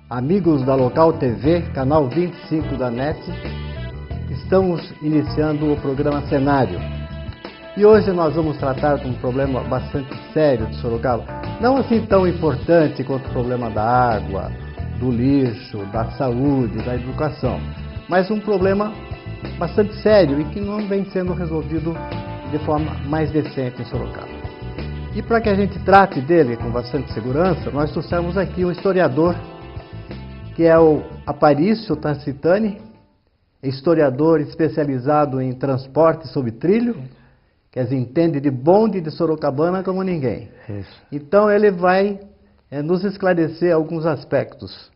amigos da Local TV, canal 25 da NET, estamos iniciando o programa Cenário. E hoje nós vamos tratar de um problema bastante sério de Sorocaba, não assim tão importante quanto o problema da água, do lixo, da saúde, da educação, mas um problema bastante sério e que não vem sendo resolvido de forma mais decente em Sorocaba. E para que a gente trate dele com bastante segurança, nós trouxemos aqui um historiador, que é o Aparício Tancitani, historiador especializado em transporte sob trilho, que entende de bonde de Sorocabana como ninguém. Isso. Então ele vai nos esclarecer alguns aspectos.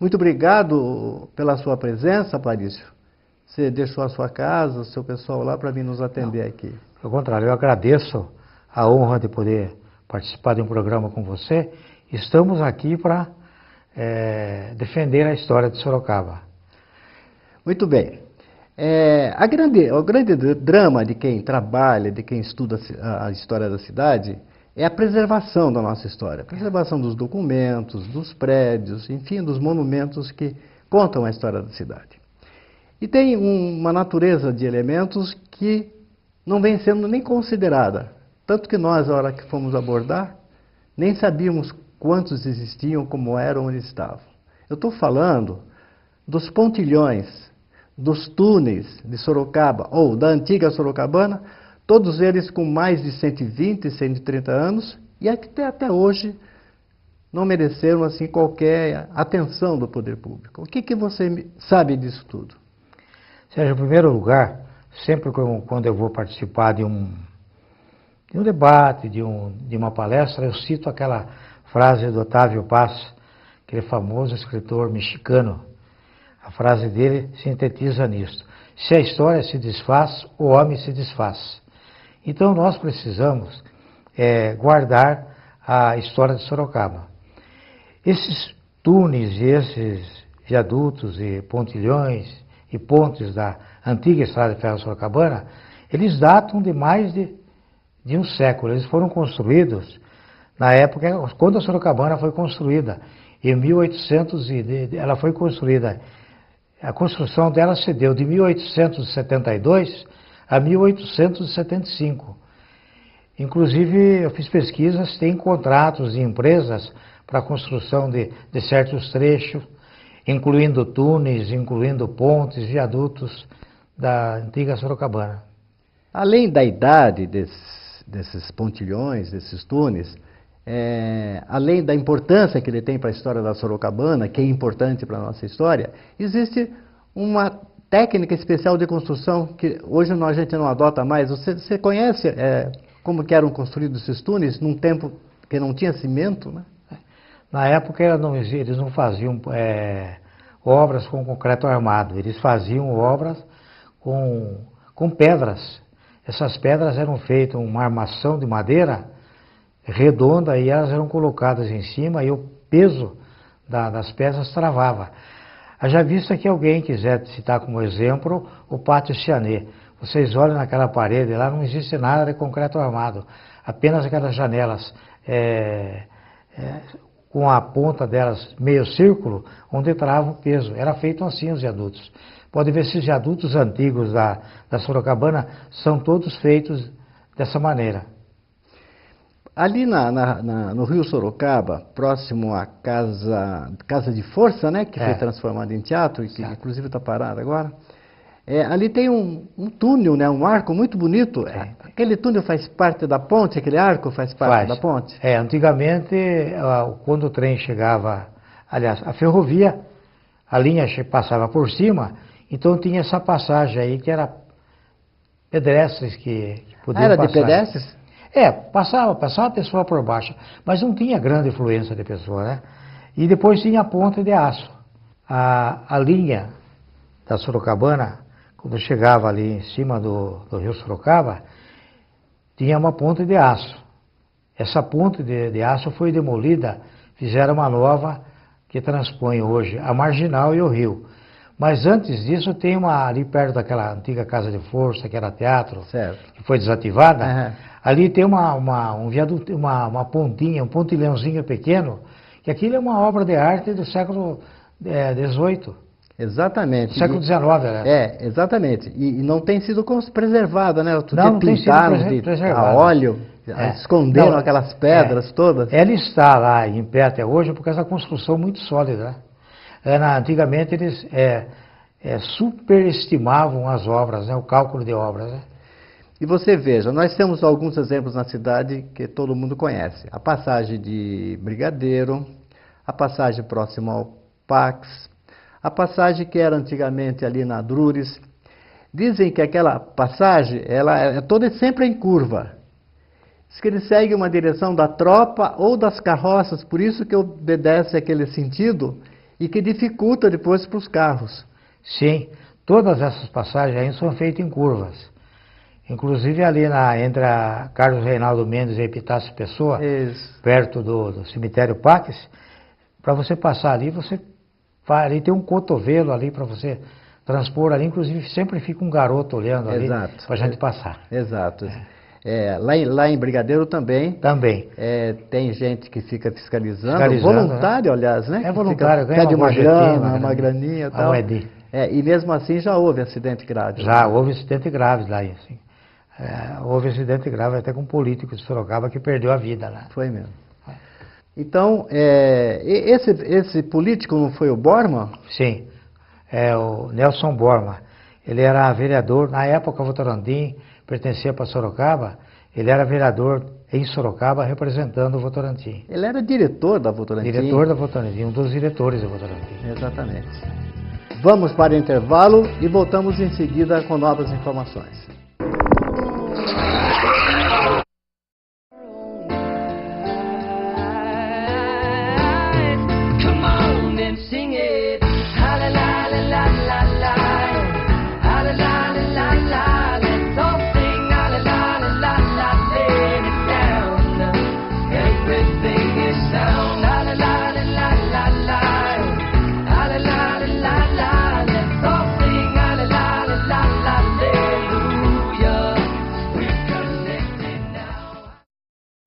Muito obrigado pela sua presença, Aparício. Você deixou a sua casa, o seu pessoal lá para vir nos atender aqui. Pelo contrário, eu agradeço a honra de poder participar de um programa com você. Estamos aqui para defender a história de Sorocaba. Muito bem. O grande drama de quem trabalha, de quem estuda a história da cidade, é a preservação da nossa história. A preservação dos documentos, dos prédios, enfim, dos monumentos que contam a história da cidade. E tem uma natureza de elementos que não vem sendo nem considerada. Tanto que nós, a hora que fomos abordar, nem sabíamos quantos existiam, como eram, onde estavam. Eu estou falando dos pontilhões, dos túneis de Sorocaba, ou da antiga Sorocabana, todos eles com mais de 120, 130 anos, e até hoje não mereceram assim qualquer atenção do poder público. O que você sabe disso tudo? Sérgio, em primeiro lugar, sempre quando eu vou participar de um debate, de uma palestra, eu cito aquela frase do Otávio Paz, aquele famoso escritor mexicano. A frase dele sintetiza nisso: se a história se desfaz, o homem se desfaz. Então nós precisamos guardar a história de Sorocaba. Esses túneis, esses viadutos e pontilhões e pontes da antiga estrada de ferro sorocabana, eles datam de mais de um século. Eles foram construídos na época quando a Sorocabana foi construída, em 1800, ela foi construída. A construção dela se deu de 1872 a 1875. Inclusive, eu fiz pesquisas, tem contratos de empresas para a construção de certos trechos, incluindo túneis, incluindo pontes, viadutos da antiga Sorocabana. Além da idade desses pontilhões, desses túneis, além da importância que ele tem para a história da Sorocabana, que é importante para a nossa história, existe uma técnica especial de construção que hoje a gente não adota mais. Você conhece como que eram construídos esses túneis num tempo que não tinha cimento, né? Na época eles não faziam obras com concreto armado, eles faziam obras com pedras. Essas pedras eram feitas uma armação de madeira redonda e elas eram colocadas em cima e o peso das peças travava. Haja vista que alguém quiser citar como exemplo o Pátio Ciané. Vocês olham naquela parede, lá não existe nada de concreto armado, apenas aquelas janelas com a ponta delas meio círculo, onde trava o peso. Era feito assim os viadutos. Pode ver, esses viadutos antigos da Sorocabana são todos feitos dessa maneira. Ali no Rio Sorocaba, próximo à Casa de Força, né, que foi transformada em teatro e que inclusive está parada agora, ali tem um túnel, né, um arco muito bonito. Aquele túnel faz parte da ponte, aquele arco faz parte da ponte? Antigamente, quando o trem chegava, aliás, a ferrovia, a linha passava por cima, então tinha essa passagem aí que era pedestres que podiam passar. Era de pedestres? Passava a pessoa por baixo, mas não tinha grande influência de pessoa, né? E depois tinha a ponte de aço. A linha da Sorocabana, quando chegava ali em cima do rio Sorocaba, tinha uma ponte de aço. Essa ponte de aço foi demolida, fizeram uma nova que transpõe hoje a Marginal e o rio. Mas antes disso tem ali perto daquela antiga Casa de Força, que era teatro, que foi desativada, ali tem um viaduto, uma pontinha, um pontilhãozinho pequeno, que que aquilo é uma obra de arte do século XVIII. Exatamente. Século XIX, né? Exatamente. E não tem sido preservada, né? Outro dia Não tem sido pintaram a preservada. óleo, esconderam Não, aquelas pedras todas. Ela está lá em pé até hoje por causa da construção muito sólida, né? Antigamente eles superestimavam as obras, né? O cálculo de obras, né? E você veja, nós temos alguns exemplos na cidade que todo mundo conhece. A passagem de Brigadeiro, a passagem próxima ao Pax, a passagem que era antigamente ali na Drures. Dizem que aquela passagem, ela é toda sempre em curva. Diz que ele segue uma direção da tropa ou das carroças, por isso que obedece aquele sentido e que dificulta depois para os carros. Sim, todas essas passagens aí são feitas em curvas. Inclusive ali entre a Carlos Reinaldo Mendes e Epitácio Pessoa, perto do cemitério Paques, para você passar ali, ali tem um cotovelo ali para você transpor ali, inclusive sempre fica um garoto olhando ali para a gente passar. Exato. Lá em Brigadeiro também. Também. Tem gente que fica fiscalizando voluntário, né? Aliás, né? É voluntário, ganha pede uma graninha e uma tal. moedinha. E mesmo assim já houve acidente grave. Já houve acidente grave lá, assim. Houve acidente grave até com um político de Sorocaba que perdeu a vida lá. Foi mesmo. Então, esse político não foi o Bormann? Sim, o Nelson Bormann. Ele era vereador, na época Votorantim pertencia para Sorocaba, ele era vereador em Sorocaba representando o Votorantim. Ele era diretor da Votorantim? Diretor da Votorantim, um dos diretores da Votorantim. Exatamente. Vamos para o intervalo e voltamos em seguida com novas informações.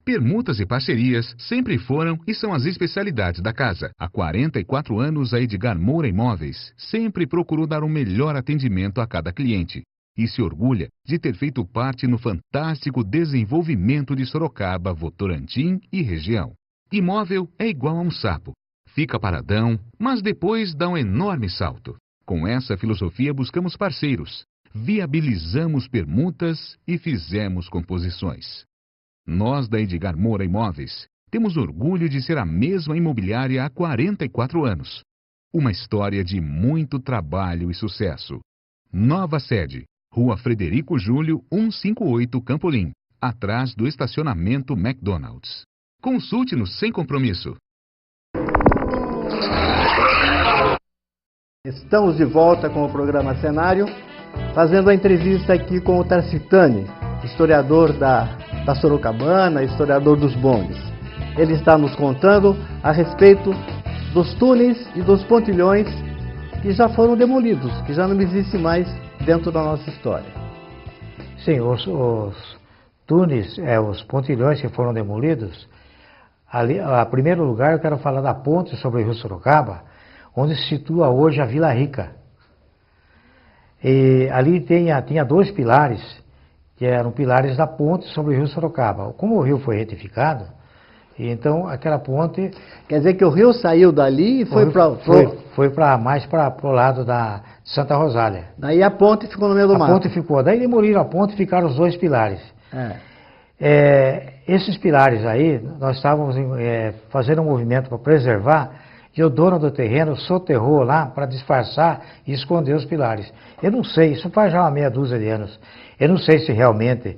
Permutas e parcerias sempre foram e são as especialidades da casa. Há 44 anos, a Edgar Moura Imóveis sempre procurou dar o melhor atendimento a cada cliente e se orgulha de ter feito parte no fantástico desenvolvimento de Sorocaba, Votorantim e região. Imóvel é igual a um sapo. Fica paradão, mas depois dá um enorme salto. Com essa filosofia buscamos parceiros, viabilizamos permutas e fizemos composições. Nós da Edgar Moura Imóveis temos orgulho de ser a mesma imobiliária há 44 anos. Uma história de muito trabalho e sucesso. Nova sede, Rua Frederico Júlio, 158 Campolim, atrás do estacionamento McDonald's. Consulte-nos sem compromisso. Estamos de volta com o programa Cenário, fazendo a entrevista aqui com o Tarcitani, historiador da Sorocabana, historiador dos bondes. Ele está nos contando a respeito dos túneis e dos pontilhões que já foram demolidos, que já não existem mais dentro da nossa história. Sim, os túneis, os pontilhões que foram demolidos, ali, a primeiro lugar eu quero falar da ponte sobre o Rio Sorocaba, onde se situa hoje a Vila Rica. E ali tinha dois pilares, que eram pilares da ponte sobre o Rio Sorocaba. Como o rio foi retificado, então aquela ponte... Quer dizer que o rio saiu dali e foi para... Foi mais para o lado de Santa Rosália. Daí a ponte ficou no meio do mato. A ponte ficou, daí demoliram a ponte e ficaram os dois pilares. Esses pilares aí, nós estávamos fazendo um movimento para preservar, e o dono do terreno soterrou lá para disfarçar e esconder os pilares. Eu não sei, isso faz já uma meia dúzia de anos. Eu não sei se realmente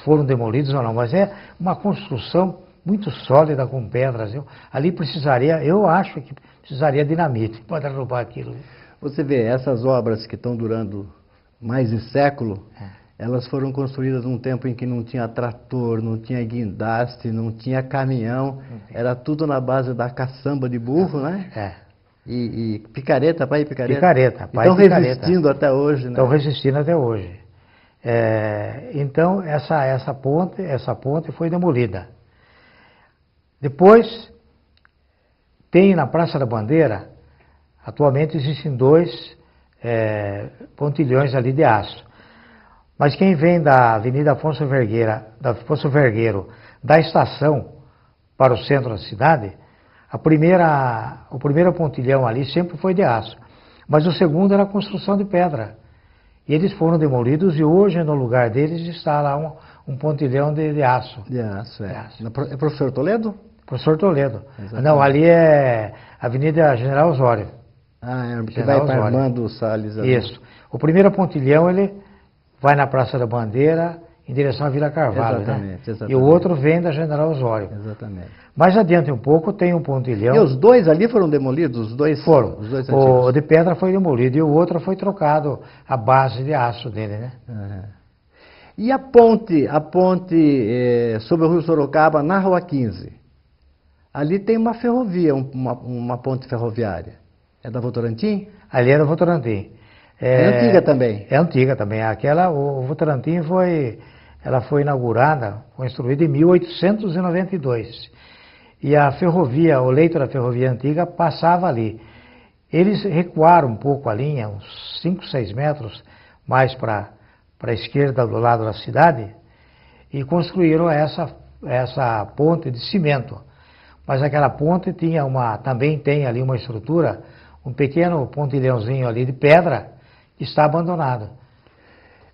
foram demolidos ou não, mas é uma construção muito sólida com pedras. Ali precisaria, eu acho que precisaria dinamite para derrubar aquilo. Você vê, essas obras que estão durando mais de século, elas foram construídas num tempo em que não tinha trator, não tinha guindaste, não tinha caminhão, era tudo na base da caçamba de burro, né? E picareta, pai e picareta. Picareta, pai e picareta. Estão resistindo até hoje, né? Estão resistindo até hoje. Então, essa ponte foi demolida. Depois, Tem na Praça da Bandeira, atualmente existem 2 pontilhões ali de aço. Mas quem vem da Avenida Afonso Vergueiro, da estação para o centro da cidade, o primeiro pontilhão ali sempre foi de aço. Mas o segundo era a construção de pedra. E eles foram demolidos e hoje no lugar deles está lá um pontilhão de aço. De aço, é. De aço. É professor Toledo? Professor Toledo. Exatamente. Não, ali é Avenida General Osório. Ah, é, que General vai para Osório. Armando Salles ali. Isso. O primeiro pontilhão, ele vai na Praça da Bandeira, em direção à Vila Carvalho, Exatamente, né? exatamente. E o outro vem da General Osório. Exatamente. Mais adiante um pouco, tem um pontilhão. E os dois ali foram demolidos? Os dois Foram. Os dois O antigos. de pedra foi demolido e o outro foi trocado, a base de aço dele, né? Aham. E a ponte sobre o Rio Sorocaba, na Rua 15? Ali tem uma ferrovia, uma ponte ferroviária. É da Votorantim? Ali era o Votorantim. É antiga também? É antiga também. O Votorantim ela foi inaugurada, foi construída em 1892. E a ferrovia, o leito da ferrovia antiga passava ali. Eles recuaram um pouco a linha, uns 5, 6 metros mais para a esquerda do lado da cidade e construíram essa ponte de cimento. Mas aquela ponte também tem ali uma estrutura, um pequeno pontilhãozinho ali de pedra que está abandonado.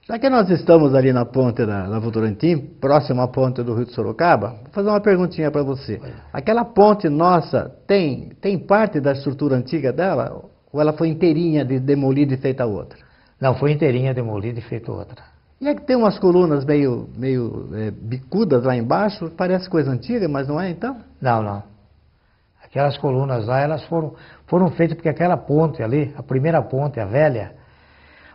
Já que nós estamos ali na ponte da Votorantim, próximo à ponte do Rio de Sorocaba, vou fazer uma perguntinha para você. Aquela ponte nossa tem parte da estrutura antiga dela? Ou ela foi inteirinha demolida e feita outra? Não, foi inteirinha demolida e feita outra. E é que tem umas colunas meio bicudas lá embaixo, parece coisa antiga, mas não é então? Não. Aquelas colunas lá, elas foram feitas porque aquela ponte ali, a primeira ponte, a velha,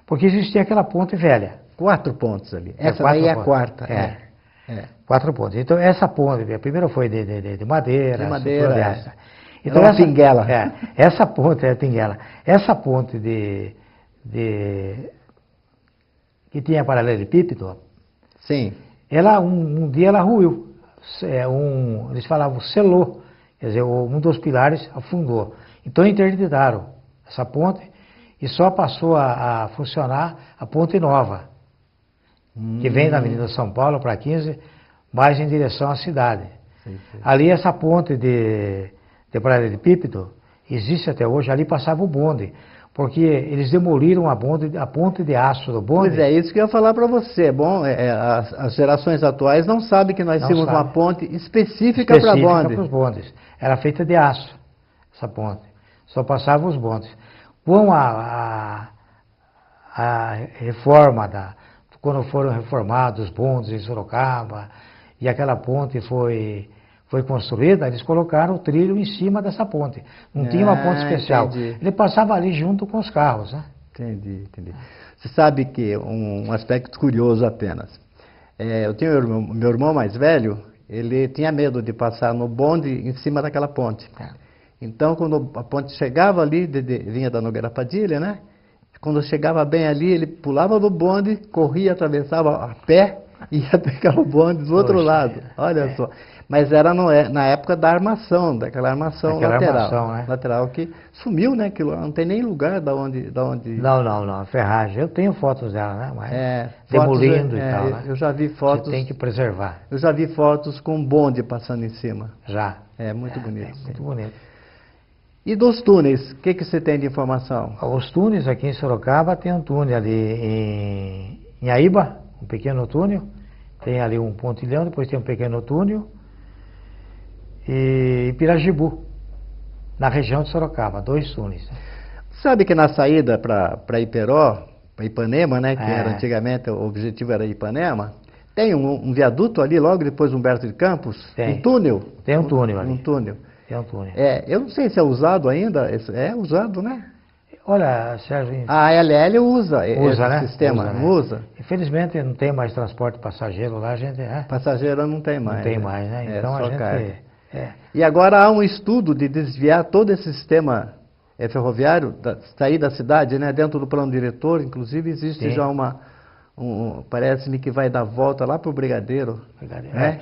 porque existia aquela ponte velha. 4 pontes ali. Essa daí é a quarta. É. 4 pontes. Então, essa ponte, a primeira foi de madeira. De madeira, essa. Então, era uma pinguela. Essa ponte é pinguela. Essa ponte que tinha paralelepípedo, Sim. ela, um dia ela ruiu. Eles falavam, selou. Quer dizer, um dos pilares afundou. Então, interditaram essa ponte e só passou a funcionar a ponte nova, que vem da Avenida São Paulo para 15, mais em direção à cidade. Sim. Ali essa ponte de paralelepípedo existe até hoje, ali passava o bonde, porque eles demoliram a ponte de aço do bonde. Pois é, isso que eu ia falar para você. Bom, as gerações atuais não sabem que nós tínhamos uma ponte específica para bonde. Para os bondes. Era feita de aço, essa ponte. Só passavam os bondes. Com a reforma, quando foram reformados os bondes em Sorocaba, e aquela ponte foi construída, eles colocaram o trilho em cima dessa ponte. Não tinha uma ponte especial. Entendi. Ele passava ali junto com os carros, né? Entendi. Você sabe que um aspecto curioso apenas. Eu tenho meu irmão mais velho, ele tinha medo de passar no bonde em cima daquela ponte. Então, quando a ponte chegava ali, vinha da Nogueira Padilha, né? Quando chegava bem ali, ele pulava do bonde, corria, atravessava a pé e ia pegar o bonde do outro lado. Olha só. Mas era na época da armação, daquela armação lateral. Armação, né? Lateral que sumiu, né? Que não tem nem lugar da onde... Não, ferragem. Eu tenho fotos dela, né? Mas fotos, demolindo e tal, né? Eu já vi fotos... Você tem que preservar. Eu já vi fotos com um bonde passando em cima. Já. É muito bonito. Muito bonito. E dos túneis, o que você tem de informação? Os túneis aqui em Sorocaba, tem um túnel ali em Aíba, um pequeno túnel. Tem ali um pontilhão, depois tem um pequeno túnel. E Pirajibu, na região de Sorocaba, 2 túneis. Sabe que na saída para Iperó, para Ipanema, né, que era antigamente, o objetivo era Ipanema, tem um viaduto ali, logo depois do Humberto de Campos? Tem. Um túnel? Tem um túnel ali. Um túnel. Tem um túnel. Eu não sei se é usado ainda, é usado, né? Olha, Sérgio... A ALL usa esse né? sistema, não usa? Infelizmente não tem mais transporte passageiro lá, a gente... Passageiro não tem mais. Não tem mais, né? Então só a gente... carga. E agora há um estudo de desviar todo esse sistema ferroviário, sair da cidade, né? Dentro do plano diretor, inclusive existe já parece-me que vai dar volta lá para o Brigadeiro. Né?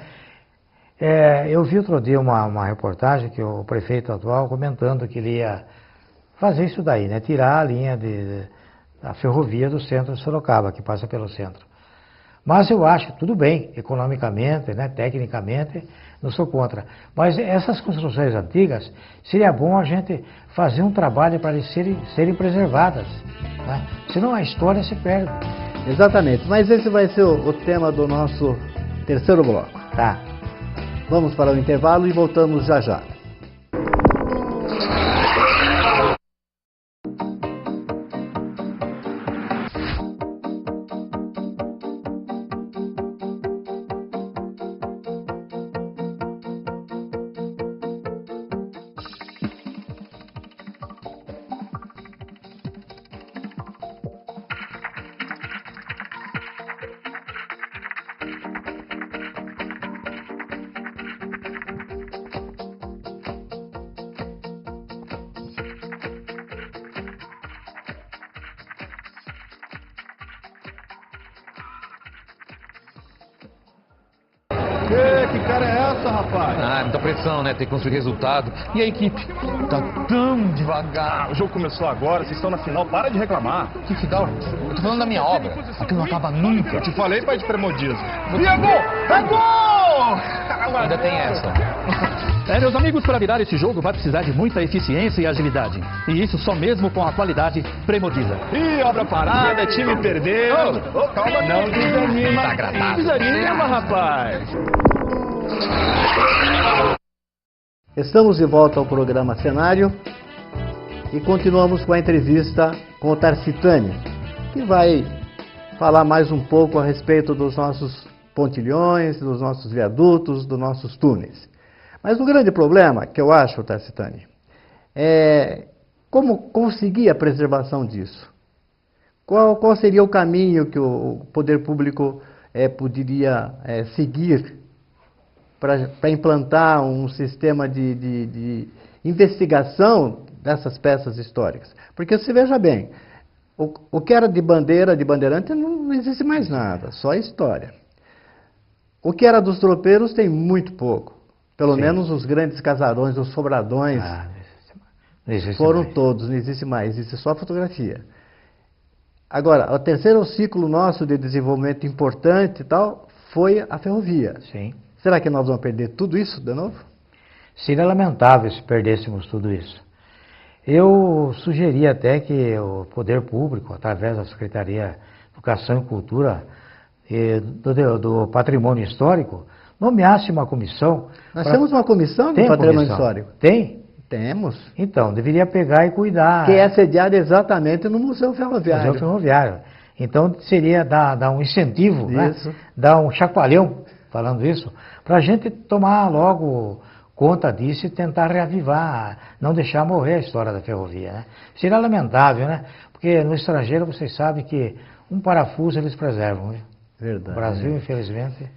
Eu vi outro dia uma reportagem que o prefeito atual comentando que ele ia fazer isso daí, né? Tirar a linha da ferrovia do centro de Sorocaba, que passa pelo centro. Mas eu acho, tudo bem, economicamente, né, tecnicamente, não sou contra. Mas essas construções antigas, seria bom a gente fazer um trabalho para eles serem preservadas, né? Senão a história se perde. Exatamente, mas esse vai ser o tema do nosso terceiro bloco. Tá. Vamos para o intervalo e voltamos já já. Que cara é essa, rapaz? Ah, muita pressão, né? Tem que construir resultado. E a equipe? Tá tão devagar. O jogo começou agora, vocês estão na final, para de reclamar. Que final? Eu tô falando da minha obra. Aquilo não acaba nunca. Eu te falei, pai de premodismo. Diego! É gol! Ainda tem essa. Meus amigos, para virar esse jogo vai precisar de muita eficiência e agilidade. E isso só mesmo com a qualidade Premodiza. Ih, obra parada, time perdeu. Calma, não desanima. Tá agradado. Desanima, rapaz. Estamos de volta ao programa Cenário e continuamos com a entrevista com o Tarcitani, que vai falar mais um pouco a respeito dos nossos pontilhões, dos nossos viadutos, dos nossos túneis. Mas o grande problema que eu acho, Tarcitani, é como conseguir a preservação disso. Qual seria o caminho que o poder público poderia seguir para implantar um sistema de investigação dessas peças históricas? Porque você veja bem, o que era de bandeira, de bandeirante, não existe mais nada, só a história. O que era dos tropeiros tem muito pouco. Pelo menos os grandes casarões, os sobradões, não existe foram mais. todos, não existe mais, existe só a fotografia. Agora, o terceiro ciclo nosso de desenvolvimento importante e tal, foi a ferrovia. Sim. Será que nós vamos perder tudo isso de novo? Seria lamentável se perdêssemos tudo isso. Eu sugeri até que o poder público, através da Secretaria de Educação e Cultura e do Patrimônio Histórico, nomeasse uma comissão. Nós temos uma comissão de Tem patrimônio comissão? histórico? Tem? Temos. Então, deveria pegar e cuidar. Que é sediada exatamente no Museu Ferroviário. Museu Ferroviário. Então, seria dar um incentivo, Isso. né? Dar um chacoalhão, falando isso, para a gente tomar logo conta disso e tentar reavivar, não deixar morrer a história da ferrovia, né? Seria lamentável, né? Porque no estrangeiro, vocês sabem que um parafuso eles preservam, né? Verdade. No Brasil, infelizmente...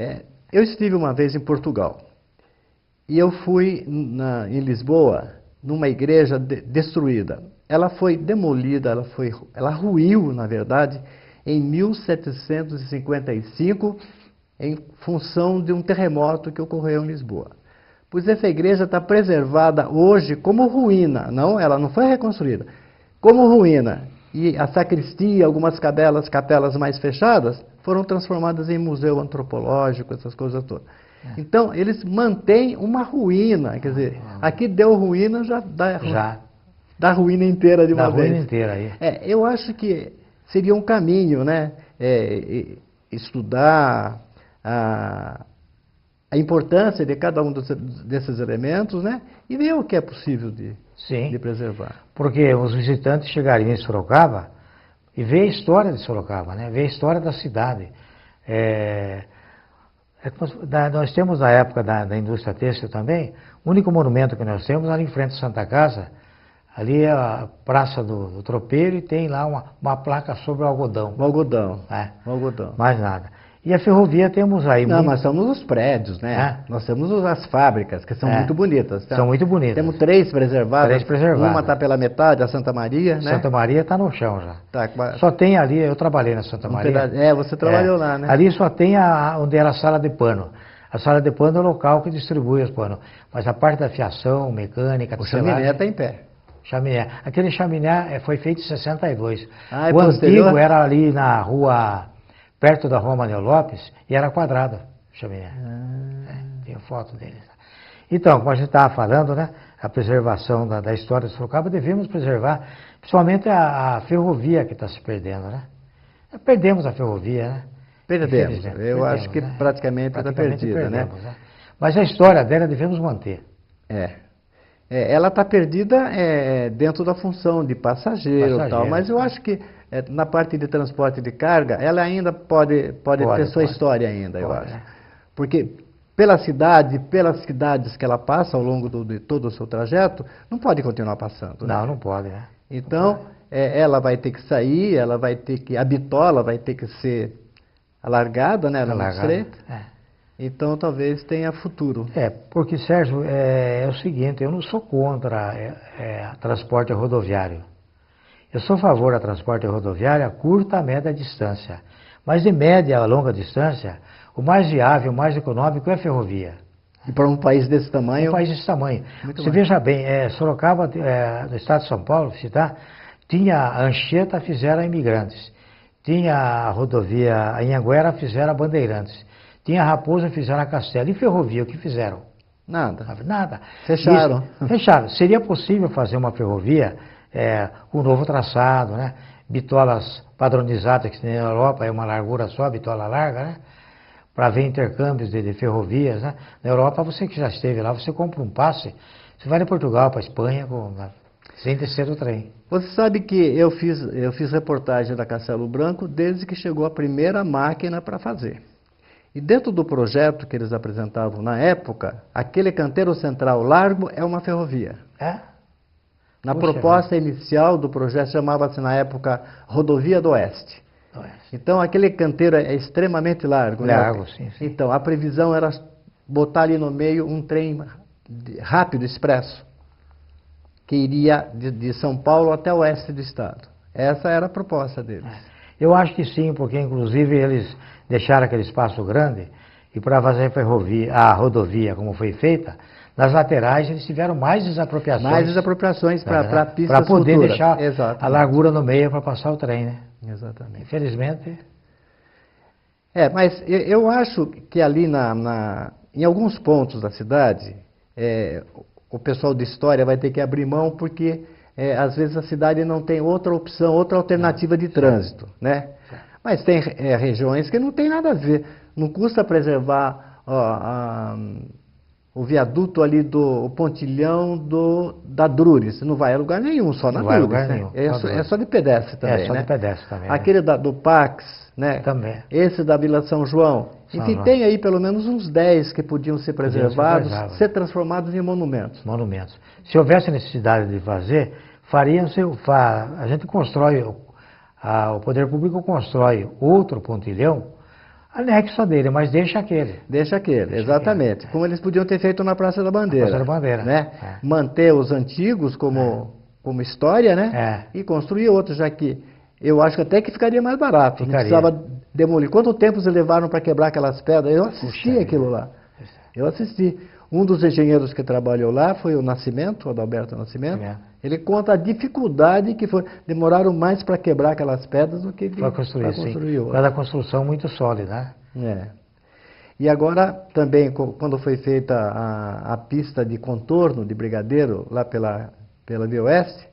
Eu estive uma vez em Portugal e eu fui em Lisboa, numa igreja destruída. Ela foi demolida, ela ruiu, na verdade, em 1755, em função de um terremoto que ocorreu em Lisboa. Pois essa igreja está preservada hoje como ruína, ela não foi reconstruída, como ruína. E a sacristia, algumas capelas mais fechadas, foram transformadas em museu antropológico, essas coisas todas. Então, eles mantêm uma ruína, quer dizer, aqui deu ruína, já dá ruína inteira de uma vez. Da ruína inteira aí. Eu acho que seria um caminho, né? Estudar a importância de cada um desses elementos, né? E ver o que é possível de preservar. Porque os visitantes chegariam em Sorocaba e ver a história de Sorocaba, né? Ver a história da cidade. Nós temos na época da indústria têxtil também, o único monumento que nós temos ali em frente à Santa Casa, ali é a Praça do Tropeiro e tem lá uma placa sobre o algodão. O algodão. O algodão. Mais nada. E a ferrovia temos aí... Não, mas temos os prédios, né? Nós temos as fábricas, que são muito bonitas. Tá? São muito bonitas. Temos 3 preservadas. 3 preservadas. Uma está pela metade, a Santa Maria, né? Santa Maria está no chão já. Tá, só tem ali, eu trabalhei na Santa Maria. Você trabalhou lá, né? Ali só tem onde era a sala de pano. A sala de pano é o local que distribui os panos. Mas a parte da fiação, mecânica, O chaminé está em pé. Chaminé. Aquele chaminé foi feito em 62. Ah, é o posterior? antigo era ali na rua, perto da rua Manuel Lopes, e era quadrado o chaminé. Tem foto dele. Então, como a gente estava falando, né, a preservação da história de Sorocaba, devemos preservar, principalmente a ferrovia que está se perdendo, né? Perdemos a ferrovia, né? Perdemos. Infelizmente, Eu acho que né? praticamente está perdida, né? Perdemos, né? Mas a história dela devemos manter. Ela está perdida dentro da função de passageiro e tal, mas eu tá. acho que na parte de transporte de carga, ela ainda pode ter sua história ainda, eu acho. Porque pelas cidades que ela passa ao longo de todo o seu trajeto, não pode continuar passando. Né? Não pode, né? Então, ela vai ter que sair, a bitola vai ter que ser alargada, né? Ela é muito estreita. Então, talvez tenha futuro. Porque, Sérgio, é o seguinte, eu não sou contra transporte rodoviário. Eu sou a favor da transporte rodoviário a curta, a média distância. Mas de média a longa distância, o mais viável, o mais econômico é a ferrovia. E para um país desse tamanho? Um país desse tamanho. Você mais. veja bem, Sorocaba, no estado de São Paulo, tinha a Anchieta, fizeram a Imigrantes. Tinha a rodovia Anhanguera, fizeram a Bandeirantes. Tinha a Raposa, fizeram a Castelo. E ferrovia, o que fizeram? Nada. Fecharam. Fecharam. Seria possível fazer uma ferrovia com um novo traçado, né? Bitolas padronizadas, que na Europa é uma largura só, bitola larga, né? Para haver intercâmbios de ferrovias, né? Na Europa, você que já esteve lá, você compra um passe, você vai de Portugal para Espanha sem descer o trem. Você sabe que eu fiz reportagem da Castelo Branco desde que chegou a primeira máquina para fazer. E dentro do projeto que eles apresentavam na época, aquele canteiro central largo é uma ferrovia. Na proposta inicial do projeto, chamava-se na época Rodovia do Oeste. Então, aquele canteiro é extremamente largo. Largo, né? sim. Então, a previsão era botar ali no meio um trem rápido, expresso, que iria de São Paulo até o oeste do estado. Essa era a proposta deles. Eu acho que sim, porque inclusive eles deixaram aquele espaço grande e para fazer a rodovia como foi feita, nas laterais eles tiveram mais desapropriações. Mais desapropriações para pistas para poder futuras. deixar Exatamente. a largura no meio para passar o trem, né? Exatamente. Infelizmente. Mas eu acho que ali em alguns pontos da cidade, o pessoal de história vai ter que abrir mão porque às vezes a cidade não tem outra opção, outra alternativa de trânsito, né? Mas tem regiões que não tem nada a ver. Não custa preservar o viaduto ali o pontilhão da Drures. Não vai a lugar nenhum, só na Drures. Lugar né? nenhum, É só de pedestre também, só né? de pedestre também. Aquele do Pax, né? Também. Esse da Vila São João. Enfim, tem aí pelo menos uns 10 que podiam ser preservados, ser transformados em monumentos. Se houvesse necessidade de fazer, a gente constrói, o poder público constrói outro pontilhão, anexo dele, mas deixa aquele. Exatamente. Como eles podiam ter feito na Praça da Bandeira. Praça da Bandeira. Né? Manter os antigos como história, né? E construir outros, já que eu acho que até que ficaria mais barato. Não precisava demolir. Quanto tempo eles levaram para quebrar aquelas pedras? Eu assisti aquilo lá. Eu assisti. Um dos engenheiros que trabalhou lá foi o Adalberto Nascimento. Ele conta a dificuldade que foi. Demoraram mais para quebrar aquelas pedras do que para construir outra. Cada construção muito sólida, né? E agora também, quando foi feita a pista de contorno de Brigadeiro, lá pela Via Oeste,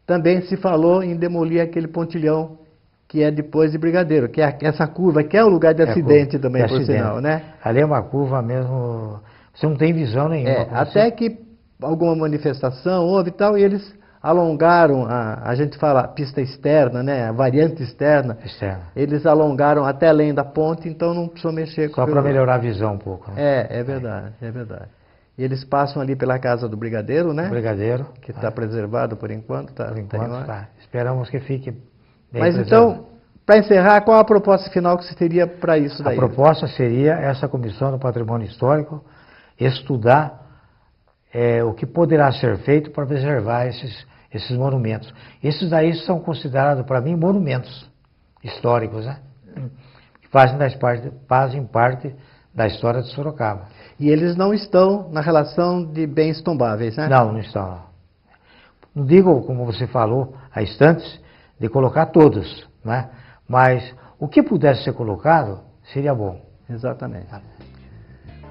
também se falou em demolir aquele pontilhão que é depois de Brigadeiro, que é essa curva, que é o lugar de acidente também, por sinal, né? Ali é uma curva mesmo, você não tem visão nenhuma. Até que alguma manifestação houve e tal, e eles alongaram, a gente fala pista externa, né? A variante externa. Eles alongaram até além da ponte, então não precisou mexer. Só para melhorar a visão um pouco. Né? É verdade. E eles passam ali pela casa do Brigadeiro, né? Brigadeiro. Que está preservado por enquanto. Esperamos que fique bem Mas preservado. então, para encerrar, qual a proposta final que você teria para isso daí? A proposta seria essa Comissão do Patrimônio Histórico estudar o que poderá ser feito para preservar esses monumentos. Esses daí são considerados, para mim, monumentos históricos, né? Que fazem parte da história de Sorocaba. E eles não estão na relação de bens tombáveis, né? Não, não estão. Não digo, como você falou há instantes, de colocar todos, né? Mas o que pudesse ser colocado seria bom. Exatamente.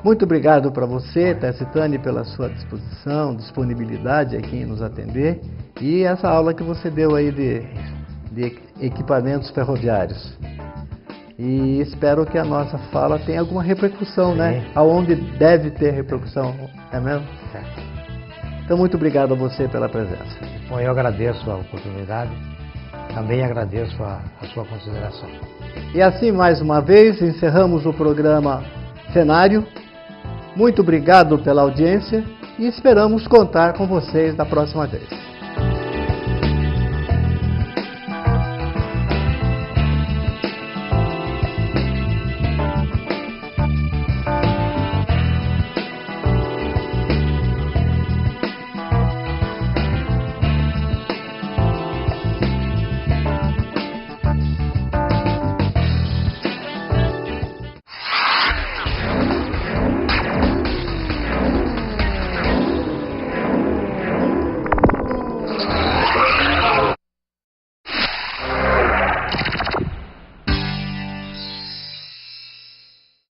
Muito obrigado para você, Tessitane, pela sua disposição, disponibilidade aqui em nos atender e essa aula que você deu aí de equipamentos ferroviários. E espero que a nossa fala tenha alguma repercussão, né? Aonde deve ter repercussão, é mesmo? Certo. Então, muito obrigado a você pela presença. Bom, eu agradeço a oportunidade, também agradeço a sua consideração. E assim, mais uma vez, encerramos o programa Cenário. Muito obrigado pela audiência e esperamos contar com vocês da próxima vez.